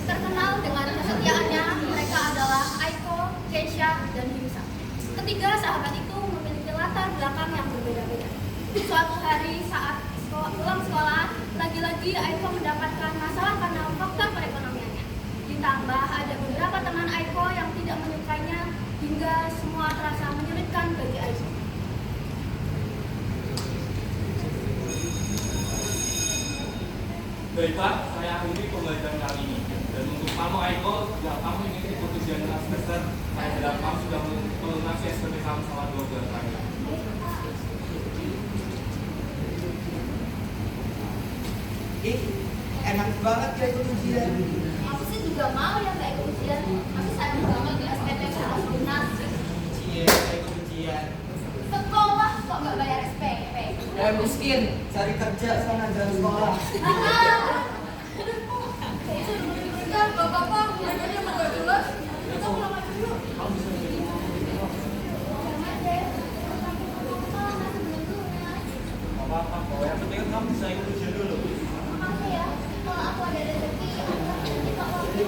Terkenal dengan kesetiaannya, mereka adalah Aiko, Keisha, dan Himsa. Ketiga sahabat itu memiliki latar belakang yang berbeda-beda. Suatu hari saat pulang sekolah, lagi-lagi Aiko mendapatkan masalah karena faktor perekonomiannya. Ditambah ada beberapa teman Aiko yang tidak menyukainya hingga semua terasa menyulitkan bagi Aiko. Baiklah, saya akhiri pembelajaran kali ini. Dan untuk kamu Aiko, jika kamu ingin ikut ujian semester, saya harap kamu sudah melunasi SPP kamu selama 2 bulan terakhir. Enak banget ya ikut ujian. Aku sih juga mau ya gak ikut ujian, tapi sayang banget di SPP harus lunas. Iya, ikut ujian. Sekolah kok gak bayar SPP? Miskin, cari kerja sana jangan sekolah. Bapak-bapak, belajarnya mau gak jelas? Kita pulang aja dulu. Apa-apa, kok yang penting kamu bisa ikut ujian dulu. Makasih ya, kalau aku ada rezeki, aku akan nanti Pak Kopi.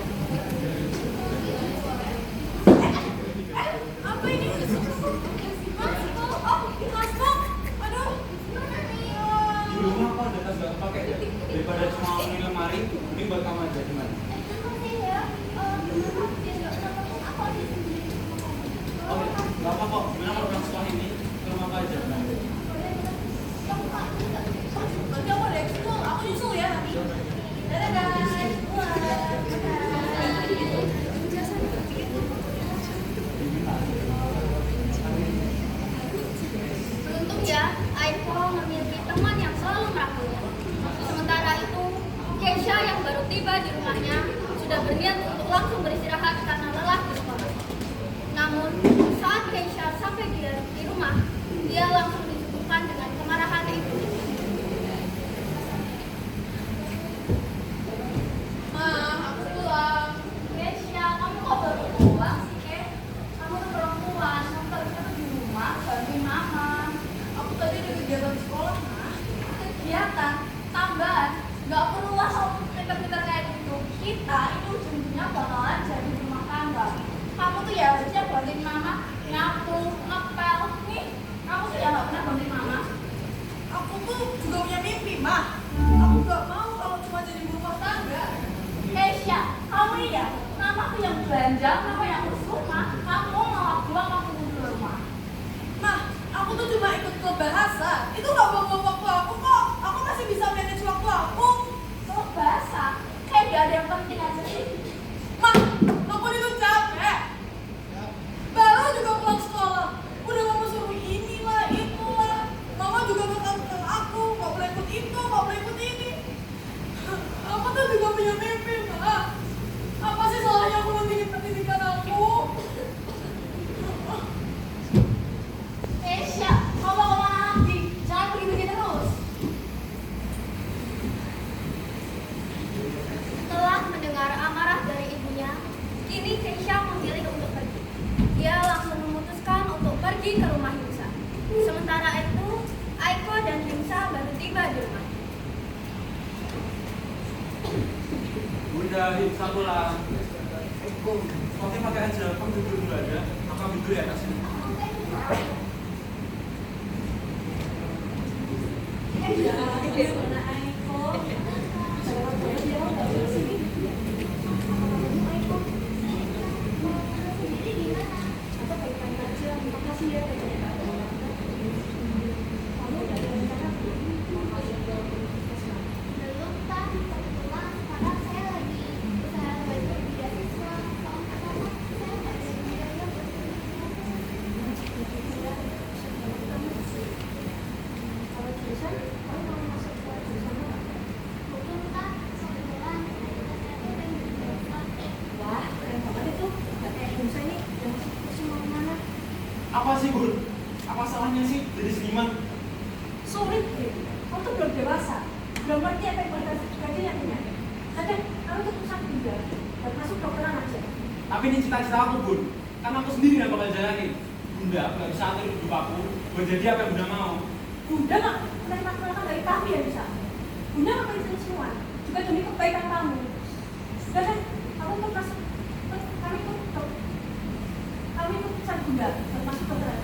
Apa ini? Mas, oh, Mas Bob. Aduh, Di rumah kok ada tas gak pakai ya? Daripada cuma di lemari, ini buat kamu aja gimana? makasih ya. Dia nggak kenapa aku ada sendiri. Oke, gak apa-apa kok. Gimana kalau pulang sekolah ini ke rumah aku aja? Nanti aku ada ekskul, aku nyusul ya nanti. Dadah guys. Beruntung ya, Aiko memiliki teman yang selalu merangkulnya. Sementara itu, Keisha yang baru tiba di rumahnya sudah berniat untuk langsung beristirahat karena lelah di sekolah. Namun, saat Keisha sampai di rumah, dia langsung disuguhkan dengan kemarahan ibu. Ma, aku pulang. Keisha, kamu kok baru pulang sih, Kek? Kamu tuh perempuan, kamu harusnya tuh di rumah bantuin mama. Aku tadi ada kegiatan sekolah, Ma. Kegiatan? Tambahan? Gak perlu lah kamu pintar-pintar kayak gitu. Kita itu ujung-ujungnya bakalan jadi rumah tangga. Kamu tuh ya harusnya bantuin mama nyapu, ngepel. Nih, kamu tuh ya gak pernah bantuin mama. Aku tuh juga punya mimpi, Mah. Aku gak mau kalau cuma jadi ibu rumah tangga. Keisha, kamu ini ya, mama tuh yang belanja, mama yang urus rumah. Kamu malah buang waktu di rumah. Mah, aku tuh cuma ikut klub bahasa. Itu gak buang-buang waktu aku kok. Aku masih bisa manage waktu aku. Kalau bahasa, kayak gak ada yang penting aja sih. Mah, aku itu capek. Baru juga pulang sekolah. Udah mama suruh inilah, itulah. Mama juga berkata aku, gak boleh ikut itu, gak boleh ikut ini. Aku tuh juga punya mimpi, Mah. Apa sih salahnya aku mentingin pendidikan aku? Keisha, kamu mau kemana lagi? Jangan pergi-pergi terus. Setelah mendengar amarah dari ibunya, kini Keisha memilih untuk pergi. Dia langsung memutuskan untuk pergi ke rumah Himsa. Sementara itu, Aiko dan Himsa baru tiba di rumah. Bunda, Himsa pulang. Kok pakai aja, kamu duduk dulu aja. Aku ambil dulu ya tas ini. Belum tak, kebetulan sekarang saya lagi usaha baju beasiswa. Tahun pertama saya nggak bisa biaya kalau jurusan, kamu mau masuk ke jurusan apa? Belum tak, kebetulan saya pengen jadi. Wah, keren banget itu. Nggak kayak Himsa ini yang masuk mau kemana? Apa sih, Bun? Apa salahnya sih jadi seniman? Sulit deh. Kamu tuh belum dewasa. Belum ngerti apa yang gaji yang punya. Kadang kamu tuh pusat juga. Dan masuk dokteran aja. Tapi ini cita-cita aku, Bun. Kan aku sendiri yang bakal jalanin. Bunda, aku gak bisa atur hidup aku buat jadi apa yang Bunda mau. Bunda nggak menerima penolakan dari kami ya bisa. Bunda memberikan semua juga demi kebaikan kamu. Sudah kan, kamu tuh kami tuh pesan Bunda termasuk dokter.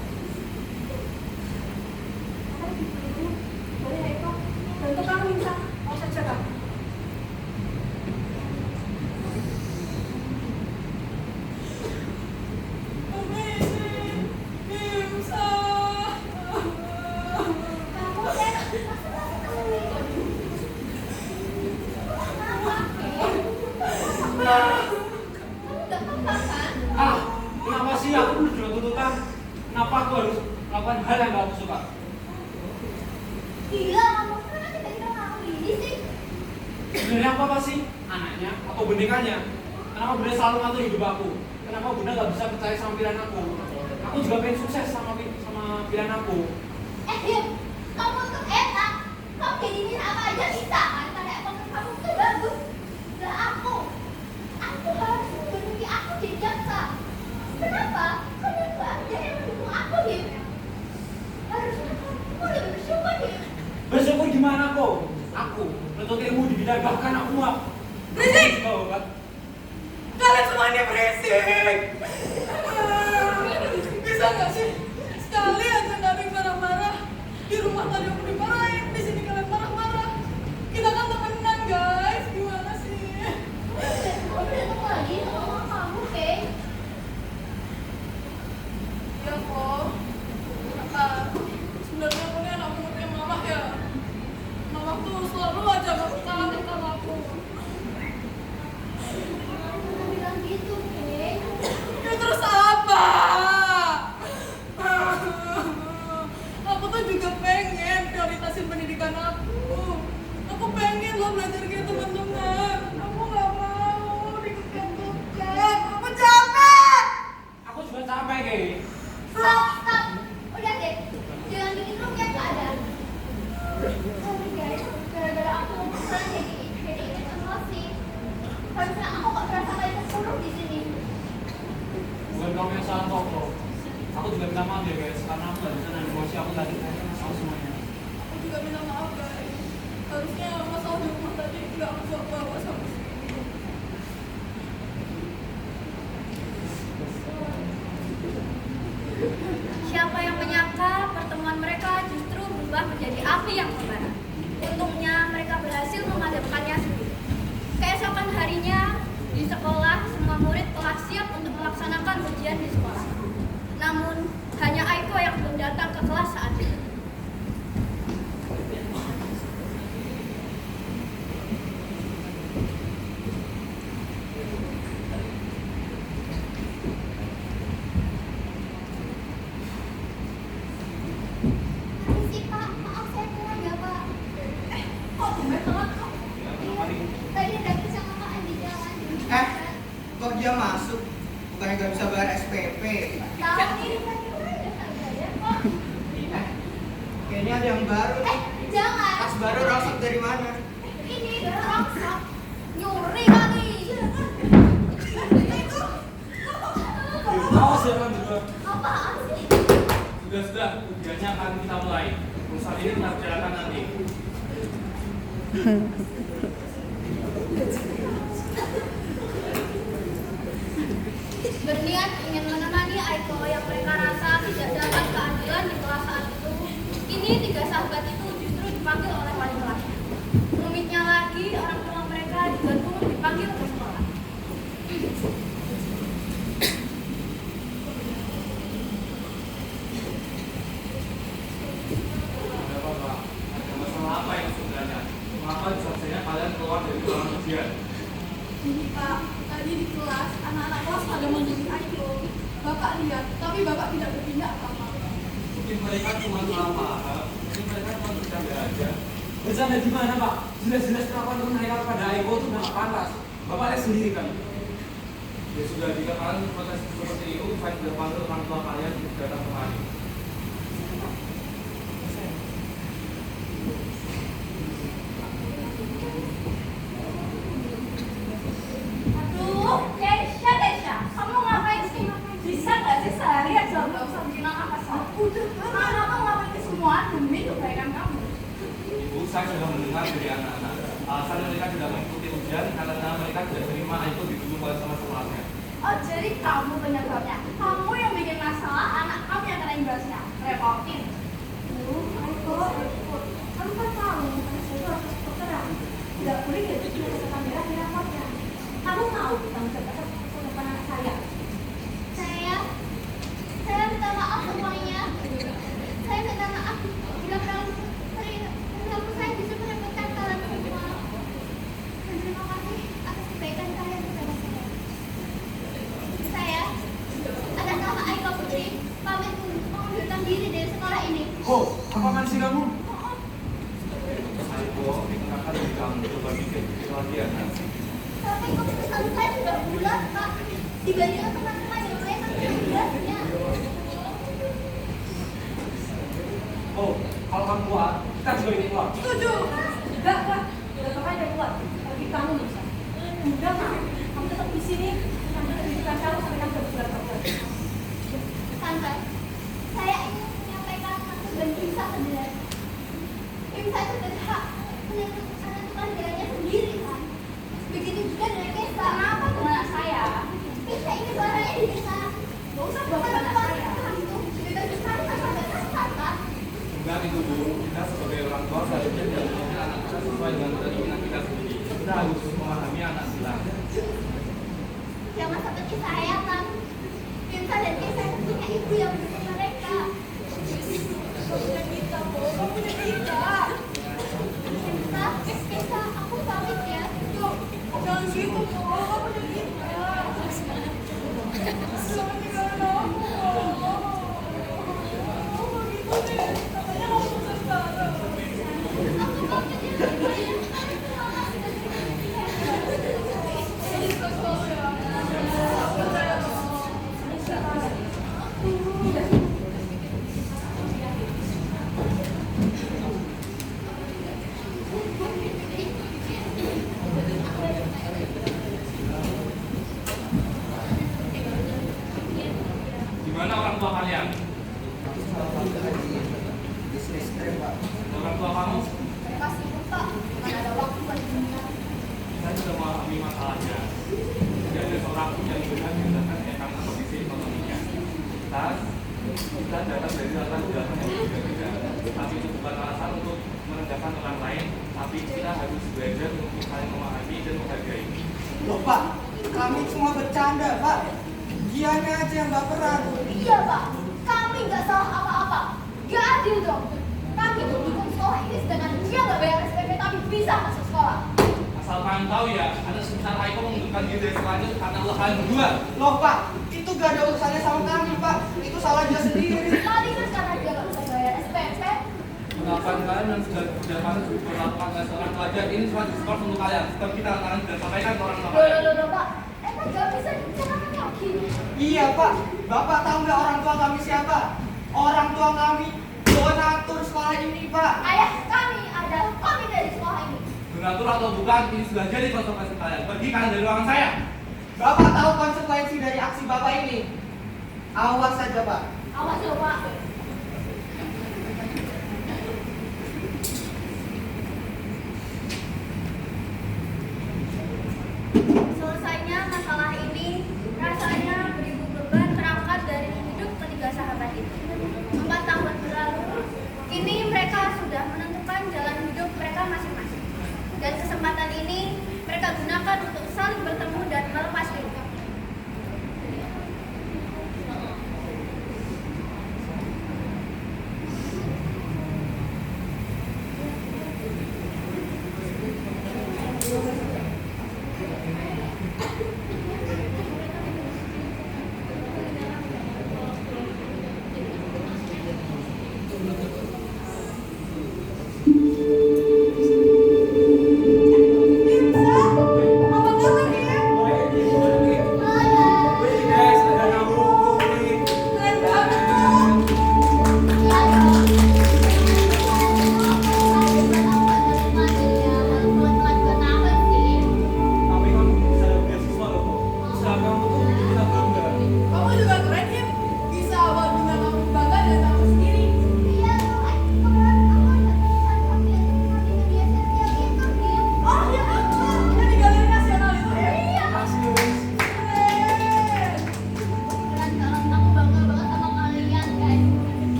Boleh Eko, bantu kamu minta mau saja kamu. Kamu nggak apa-apa kan? Kenapa sih aku belum juga tuntutan? Kenapa aku harus melakukan hal yang gak aku suka? Gila, kamu kan kita ngaku ini sih. Sebenarnya aku apa sih? Anaknya atau bonekanya? Kenapa Bunda selalu ngatur hidup aku? Kenapa Bunda gak bisa percaya sama pilihan aku? Aku juga pengen sukses sama pilihan aku. Him, kamu tuh enak. Kamu jadiin apa aja bisa kan? Kayak kamu tuh bagus. Lah aku harus memenuhi aku jadi jaksa. Kenapa? Karena itu aja yang mendukung aku, Him. Harusnya kamu lebih bersyukur, Him. Bersyukur gimana kok? Aku menuntut ilmu di bidang bahkan aku nggak Berisik! banget. Kalian semuanya berisik. Bisa nggak sih sekali aja nggak ada yang marah-marah? Di rumah tadi aku dimarahin, di sini kalian marah-marah. Kita kan temenan guys, gimana sih? Kamu datang lagi sama kamu, Kay. Ya kok, sebenarnya aku ini anak punggutnya mama ya. Mama tuh selalu aja ngetawain sama aku. Kamu bilang gitu, Kay. Ya terus apa? Aku tuh juga pengen prioritasin pendidikan aku. Aku pengen lo belajar kayak teman-teman. Aku nggak mau dikejar. Aku capek. Aku juga capek kayak. Stop. Udah deh. Jangan bikin rugian keadaan. Sorry guys, gara-gara aku pernah jadi emosi. Harusnya aku kok terasa kayak kesuruh di sini. Bukan kamu yang salah kok. Aku juga minta maaf ya guys, karena aku gak bisa nahan emosi aku tadi. Aku semuanya. Aku juga minta maaf guys. Harusnya masalah di rumah tadi nggak aku bawa sama sini. Siapa yang menyangka pertemuan mereka justru berubah menjadi api yang membara. Untungnya mereka berhasil memadamkannya sendiri. Keesokan harinya di sekolah, semua murid telah siap untuk melaksanakan ujian di sekolah. Namun hanya Aiko yang belum datang ke kelas saat itu. Permisi Pak, maaf saya kurang ya Pak. Kok tumben telat kok? Tadi ada kecelakaan di jalan. Kok dia masuk? Bukannya gak bisa bayar SPP? Tahu ini kan udah saya kok. Kayaknya ada yang baru nih. Jangan. Tas baru rasuk dari mana? Ini rangsap. Nyuri kali. Awas ya kan juga. Apaan sih? Sudah, ujiannya akan kita mulai. Perusahaan ini kita bicarakan nanti. Berniat ingin menemani Aiko yang mereka rasa tidak dapat keadilan di kelas saat itu. Kini tiga sahabat itu justru dipanggil oleh wali kelasnya. Rumitnya lagi, orang tua mereka juga turut dipanggil ke sekolah. Ada apa? Ada masalah apa yang sebenarnya? Mengapa selesainya kalian keluar dari ruangan ujian? Ini Pak, tadi di kelas anak-anak kelas pada membuli Aiko. Bapak lihat, tapi bapak tidak bertindak apa-apa. Mungkin mereka cuma salah paham. Mungkin mereka cuma bercanda aja. Bercanda gimana Pak? Jelas-jelas perlakuan teman Haikal pada Aiko itu nggak pantas. Bapak lihat sendiri kan. Ya sudah, jika kalian protes seperti itu, saya sudah panggil orang tua kalian untuk datang kemari. Aduh, Desya, kamu ngapain sih? Bisa nggak sih sehari aja nggak usah bikin angka satu? Mana kamu ngapain ini semua demi kebaikan kamu? Ibu, saya sudah mendengar dari anak-anak. Alasan mereka tidak mengikuti ujian karena mereka tidak terima itu didukung oleh sama sekolahnya. Oh, jadi kamu penyebabnya. Kamu yang bikin masalah, anak kamu yang kena imbasnya. Repotin. Aiko, kamu kan tahu, karena saya itu harus dokteran. Tidak boleh dia bikin catatan merah di rapotnya. Kamu mau tanggung jawab atas kesehatan anak saya? Saya minta maaf semuanya. Saya minta maaf. Bila perilaku saya bisa merepotkan kalian semua. Dan terima kasih atas kebaikan kalian kepada saya. Saya, atas nama Aiko Putri, pamit untuk mengundurkan diri dari sekolah ini. Oh, apaan sih kamu? Aiko, dikenakan di kamu coba bikin lagi ya. Tapi keputusan saya sudah bulat, Pak. Dibandingkan teman-teman yang lain yang bulatnya. Oh, kalau kamu keluar, kita juga ingin keluar. Setuju. Enggak, Pak. Udah pakai ada kuat. Bagi kamu bisa. Udah, Pak. Kamu tetap di sini. Sampai pendidikan kamu sampai kamu dapat surat kabar. Tante, saya ingin menyampaikan maksud dan kisah sebenarnya. Ibu saya itu berhak menentukan jalannya sendiri, kan? Begitu juga dengan Kesa. Kenapa dengan anak saya? Kesa ini suaranya di desa. Gak usah bawa anak saya. Itu bebas sekali asal bebas kata. Enggak itu Bu, kita sebagai orang tua seharusnya tidak mendidik anak kita sesuai dengan keinginan kita sendiri. Kita harus memahami anak kita. Jangan seperti saya, kan? Kesa dan Kesa itu punya ibu yang mendukung mereka. Kamu punya kita, Bu. Kamu punya kita. Kesa, aku pamit ya. Tuh, jangan gitu, Bu. Kamu punya kita. Jangan tinggalin aku, Bu. Oh, gitu deh. Katanya mau sukses bareng. Aku pamit ya. Gimana orang tua kalian? Bisnis tren, Pak. Orang tua kamu? Mereka sibuk, Pak. Mana ada waktu buat dunia. Saya sudah memahami masalahnya. Tidak ada seorang pun yang berhak menggunakan karena kondisi ekonominya. Kita datang dari latar belakang yang berbeda-beda. Tapi itu bukan alasan untuk merendahkan orang lain, tapi kita harus belajar untuk saling memahami dan menghargai. Loh, Pak, kami cuma bercanda, Pak. Dianya aja yang baperan. Iya, Pak. Kami nggak salah apa-apa. Nggak adil dong. Kami tuh dukung sekolah ini sedangkan dia nggak bayar SPP tapi bisa masuk sekolah. Asal kalian tahu ya, anak sebesar Aiko mengundurkan diri dari sekolah itu karena Allah kalian berdua. Loh, Pak, itu gak ada urusannya sama kami, Pak. Itu salah dia sendiri. Tadi kan karena dia nggak bisa bayar SPP. Pengakuan kalian yang sudah masuk berlakukan oleh seorang pelajar ini cuma diskors untuk kalian. Sebab kita kalian sudah sampaikan ke orang tua kalian. Loh, Pak. Emang nggak bisa dibicarakan lagi. Iya, Pak. Bapak tahu nggak orang tua kami siapa? Orang tua kami donatur sekolah ini, Pak. Ayah kami adalah kami dari sekolah ini. Donatur atau bukan, ini sudah jadi konsekuensi kalian. Pergi kalian dari ruangan saya. Bapak tahu konsekuensi dari aksi Bapak ini. Awas saja, Pak. Awas loh, Pak. Selesainya masalah ini rasanya beribu beban terangkat dari hidup ketiga sahabat itu. 4 tahun berlalu, kini mereka sudah menentukan jalan hidup mereka masing-masing. Dan kesempatan ini mereka gunakan untuk saling bertemu dan melepas rindu. Apa kabar, Kim?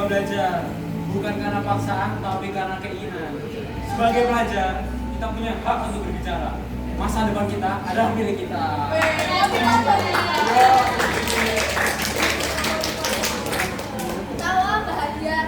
belajar, bukan karena paksaan, tapi karena keinginan. Sebagai pelajar, kita punya hak untuk berbicara. Masa depan kita adalah milik kita. Kalau bahagia